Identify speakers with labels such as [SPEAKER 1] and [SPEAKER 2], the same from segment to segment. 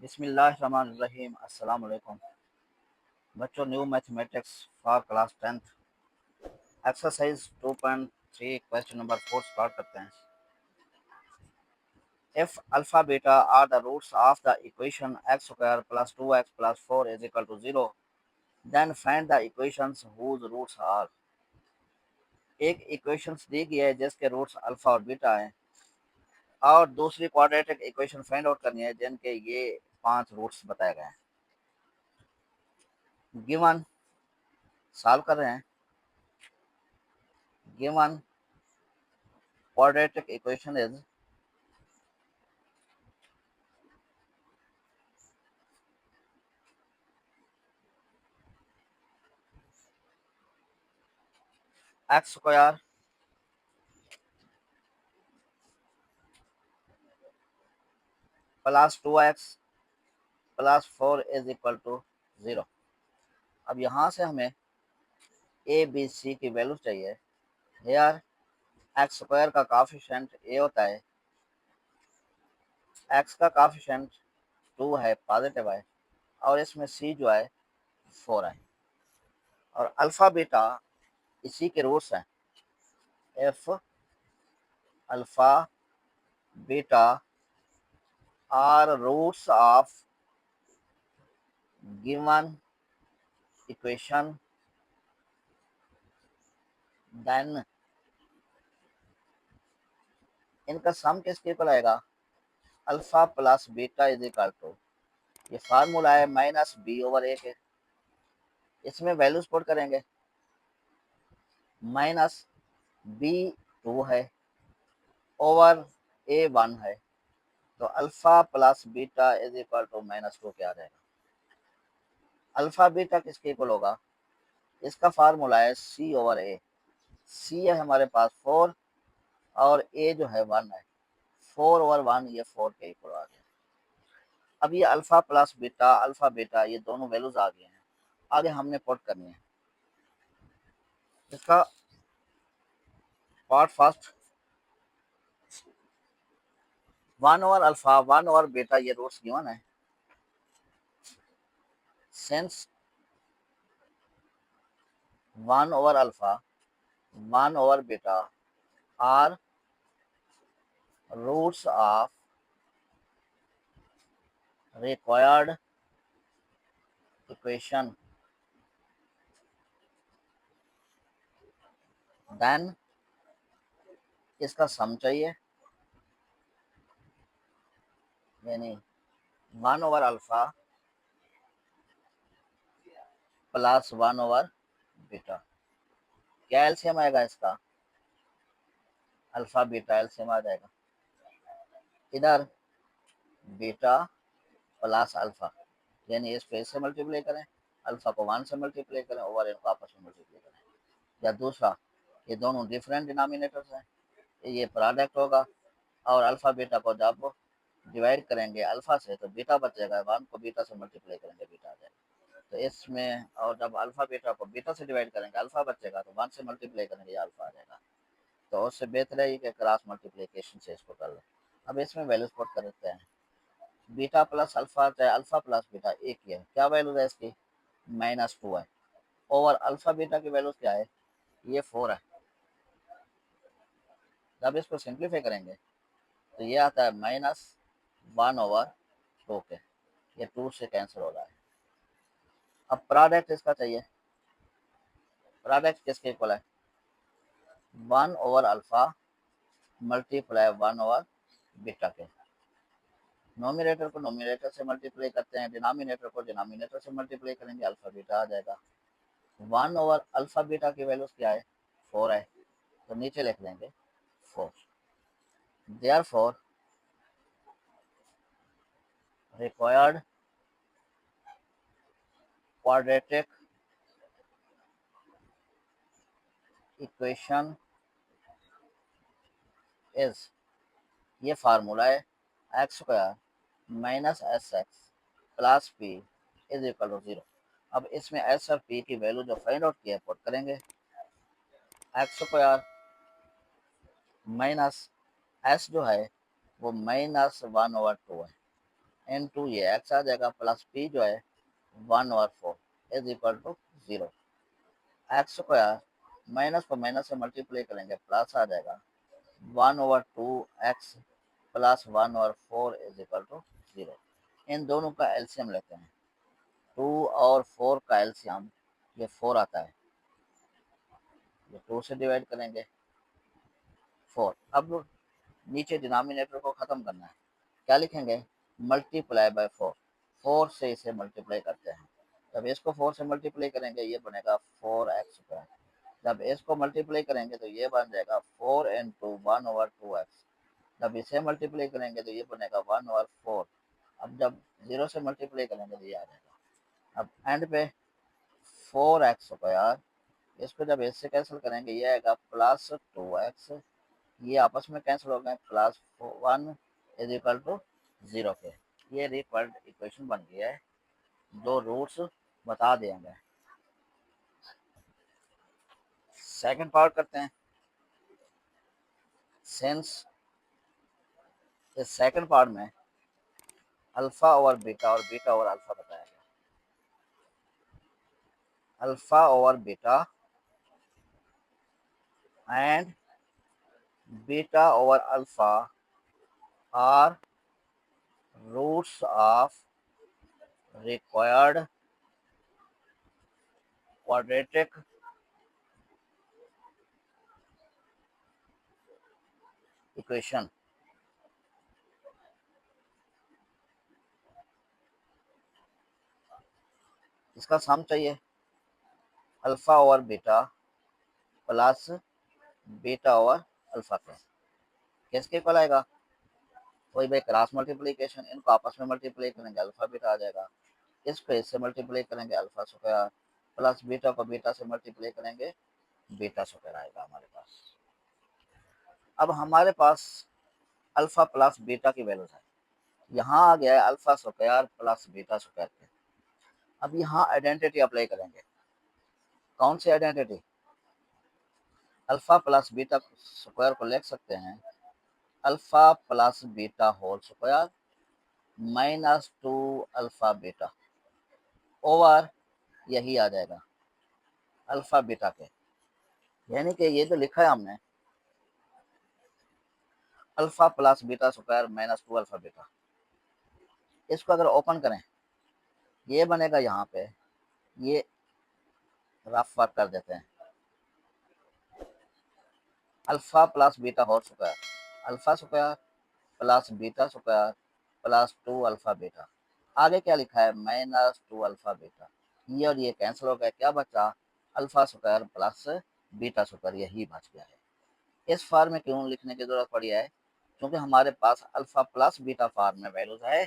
[SPEAKER 1] बिस्मिल्लाहिर्रहमानिर्रहीम। अस्सलाम वालेकुम बच्चों। New mathematics for class 10th exercise 2.3 question number 4 start करते हैं। If alpha beta are the roots of the equation x square plus 2x plus 4 is equal to 0, then find the equations whose roots are. एक equations दी गई है जिसके roots alpha और beta हैं, और दूसरी क्वाड्रेटिक इक्वेशन फाइंड आउट करनी है जिनके ये 5 रूट्स बताए गए हैं। गिवन सॉल्व कर रहे हैं। Given quadratic equation is x square plus 2x plus 4 is equal to 0। अब यहाँ से हमें ए बी सी की वैल्यू चाहिए। हेयर एक्स स्क्वायर का काफिशिएंट ए होता है, एक्स का काफिशिएंट 2 है, पॉजिटिव है, और इसमें सी जो है 4 है, और अल्फा बीटा इसी के रूट्स हैं। If alpha beta are roots of given equation, then इनका सम किसके इक्वल आएगा? Alpha plus beta is equal to, ये फार्मूला है माइनस बी ओवर ए के। इसमें वैल्यूज पुट करेंगे। माइनस बी 2 है ओवर ए 1 है, तो alpha plus beta is equal to -2 क्या आ जाएगा? अल्फा बीटा किसके इक्वल होगा? इसका फार्मूला है सी ओवर ए। सी है हमारे पास 4 और ए जो है 1 है। 4 ओवर 1 ये 4 के इक्वल आ गया। अब ये alpha plus beta alpha beta ये दोनों वैल्यूज आ गए हैं। आगे हमने पुट करनी है। इसका part first, 1 over alpha 1 over beta ये रूट्स गिवन है। Since 1 over alpha 1 over beta are roots of required equation, then इसका सम चाहिए, यानी 1 over alpha plus 1 over beta. क्या एलसीएम आएगा इसका? अल्फा बीटा एलसीएम आ जाएगा। इधर बीटा प्लस अल्फा, यानी इस पे से मल्टीप्लाई करें, अल्फा को 1 से मल्टीप्लाई करें, ओवर इनको आपस में मल्टीप्लाई करें। या दूसरा, ये दोनों डिफरेंट डिनोमिनेटर्स हैं, ये प्रोडक्ट होगा, और अल्फा बीटा को जब डिवाइड करेंगे अल्फा से तो बीटा बचेगा, 1 को बीटा से मल्टीप्लाई करेंगे बीटा आ जाएगा। तो इसमें, और जब अल्फा बीटा को बीटा से डिवाइड करेंगे अल्फा बचेगा, तो 1 से मल्टीप्लाई करेंगे अल्फा आ जाएगा। तो उससे बेहतर है कि क्रॉस मल्टीप्लिकेशन से इसको कर लें। अब इसमें वैल्यूज पुट कर देते हैं। बीटा प्लस अल्फा चाहे अल्फा प्लस बीटा एक ही है। क्या वैल्यू है इसकी? -2 है। ओवर अल्फा बीटा की वैल्यूज क्या है? ये 4 है। जब इसको सिंप्लीफाई करेंगे तो ये आता है -1 ओवर 2 के, ये 2 से कैंसिल हो रहा है। अब प्रोडक्ट इसका चाहिए। प्रोडक्ट किसके इक्वल है? 1 over alpha multiply 1 over beta के। नोमिनेटर को नोमिनेटर से मल्टीप्लाई करते हैं, डिनोमिनेटर को डिनोमिनेटर से मल्टीप्लाई करेंगे, अल्फा बीटा आ जाएगा। 1 ओवर अल्फा बीटा की वैल्यूज क्या है? 4 है, तो नीचे लिख देंगे 4। Therefore required quadratic equation is, ये फार्मूला है x square minus s x plus p is equal to 0। अब इसमें एस और पी की वैल्यू जो फाइंड आउट की है पुट करेंगे। एक्स स्क्वायर माइनस एस जो है वो -1 ओवर 2 है, इनटू ये x आ जाएगा प्लस p जो है 1/4 is equal to 0। X square minus को माइनस से मल्टीप्लाई करेंगे प्लस आ जाएगा 1/2x plus 1/4 is equal to 0। इन दोनों का एलसीएम लेते हैं। 2 और 4 का एलसीएम ये 4 आता है, ये 2 से डिवाइड करेंगे 4। अब नीचे डिनोमिनेटर को ख़त्म करना है, क्या लिखेंगे मल्टीप्लाई बाय 4। 4 से इसे मल्टीप्लाई करते हैं, जब इसको 4 से मल्टीप्लाई करेंगे ये बनेगा 4x²। जब इसको मल्टीप्लाई करेंगे तो ये बन जाएगा 4 इंटू 1/2x। जब इसे मल्टीप्लाई करेंगे तो ये बनेगा 1/4। अब जब 0 से मल्टीप्लाई करेंगे तो ये आ जाएगा। अब एंड पे 4x², इसको जब इससे कैंसिल करेंगे ये आएगा प्लस 2x। ये आपस में कैंसिल हो गए, प्लस 1 इज इक्वल टू 0 के। ये रिवर्ड इक्वेशन बन गया है, दो रूट्स बता देंगे। सेकंड पार्ट करते हैं। सिंस इस सेकंड पार्ट में अल्फा और बीटा और बीटा और अल्फा बताया गया। अल्फा और बीटा एंड बीटा और alpha are roots of required quadratic equation. इसका सम चाहिए अल्फा और बीटा प्लस बीटा और अल्फा के। किसके इक्वल आएगा, वही भाई क्रॉस मल्टीप्लीकेशन, इनको आपस में मल्टीप्लाई करेंगे अल्फा बीटा आ जाएगा। इसको इससे मल्टीप्लाई करेंगे अल्फा स्क्वायर, प्लस बीटा को बीटा से मल्टीप्लाई करेंगे बीटा स्क्वायर आएगा हमारे पास। अब हमारे पास अल्फा प्लस बीटा की वैल्यूज है, यहाँ आ गया है alpha square plus beta square के। अब यहाँ आइडेंटिटी अप्लाई करेंगे। कौन सी identity, alpha plus beta square को लिख सकते हैं alpha plus beta whole square minus 2 alpha beta over यही आ जाएगा अल्फा बीटा के। यानी कि ये जो लिखा है हमने alpha plus beta square minus 2 alpha beta, इसको अगर ओपन करें ये बनेगा, यहाँ पे ये रफ वर्क कर देते हैं। Alpha plus beta whole square, alpha square plus beta square plus 2 alpha beta, आगे क्या लिखा है माइनस 2 अल्फा बीटा। ये और ये कैंसिल हो गया, क्या बचा alpha square plus beta square, यही बच गया है। इस फॉर्म में क्यों लिखने की जरूरत पड़ी है, क्योंकि हमारे पास अल्फा प्लस बीटा फॉर्म में वैल्यूज है,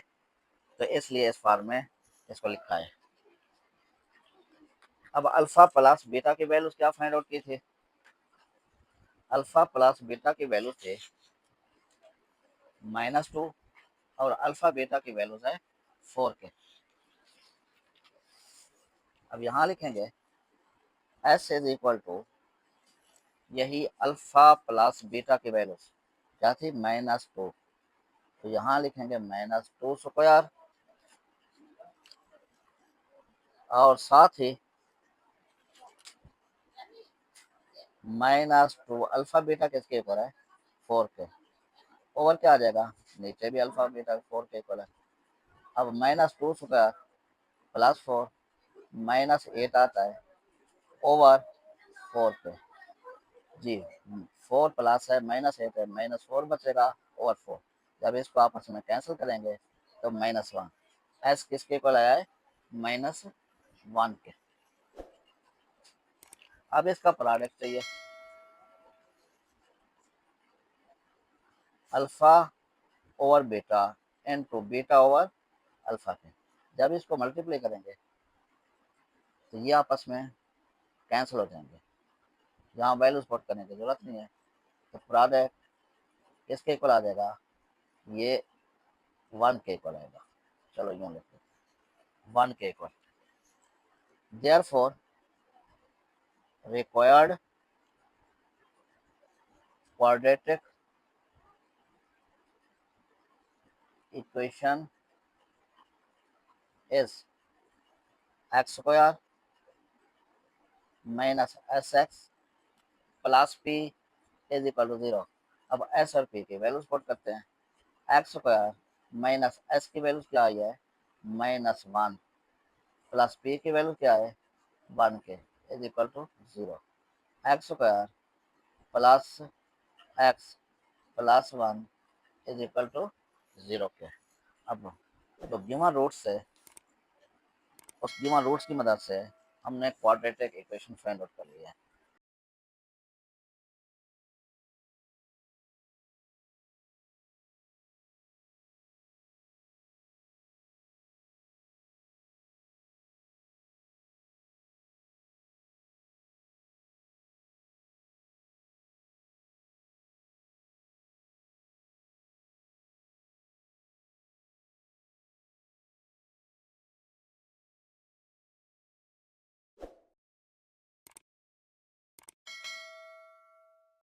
[SPEAKER 1] तो इसलिए इस फॉर्म में इसको लिखा है। अब अल्फा प्लस बीटा की वैल्यूज क्या फाइंड आउट की थी, अल्फा प्लस बीटा की वैल्यू थे -2 और अल्फा बीटा की वैल्यूज है 4 के। अब यहाँ लिखेंगे s इज इक्वल टू यही अल्फा प्लस बीटा की वैल्यूज क्या थी -2, तो यहाँ लिखेंगे -2 स्क्वायर और साथ ही -2 अल्फा बीटा किसके ऊपर है 4 के, ओवर क्या आ जाएगा नीचे भी अल्फा बीटा 4 के इक्वल है। अब -2 स्क्वायर प्लस 4 -8 आता है ओवर 4 पे, जी 4 प्लस है -8 है, -4 बचेगा ओवर 4। जब इसको आपस में कैंसिल करेंगे तो -1, एस किसके इक्वल आया है -1 के। अब इसका प्रोडक्ट चाहिए alpha over beta into beta over alpha के। जब इसको मल्टीप्लाई करेंगे तो ये आपस में कैंसिल हो जाएंगे, यहाँ वैल्यूज पुट करने की जरूरत नहीं है, तो प्रोडक्ट किसके इक्वल आ जाएगा, ये 1 के इक्वल आएगा। चलो यूँ लिखते हैं 1 के equal. Therefore required quadratic equation is x square minus s x plus p is equal to 0। अब एस और पी की वैल्यूज पुट करते हैं। एक्स स्क्वायर माइनस एस की वैल्यू क्या आई है, -1, प्लस पी की वैल्यू क्या है, 1 के, is equal to 0। X square plus x plus 1 is equal to 0 के। अब तो गिवन रूट्स से, उस गिवन रूट्स की मदद से हमने क्वाड्रेटिक इक्वेशन फाइंड आउट कर लिया है।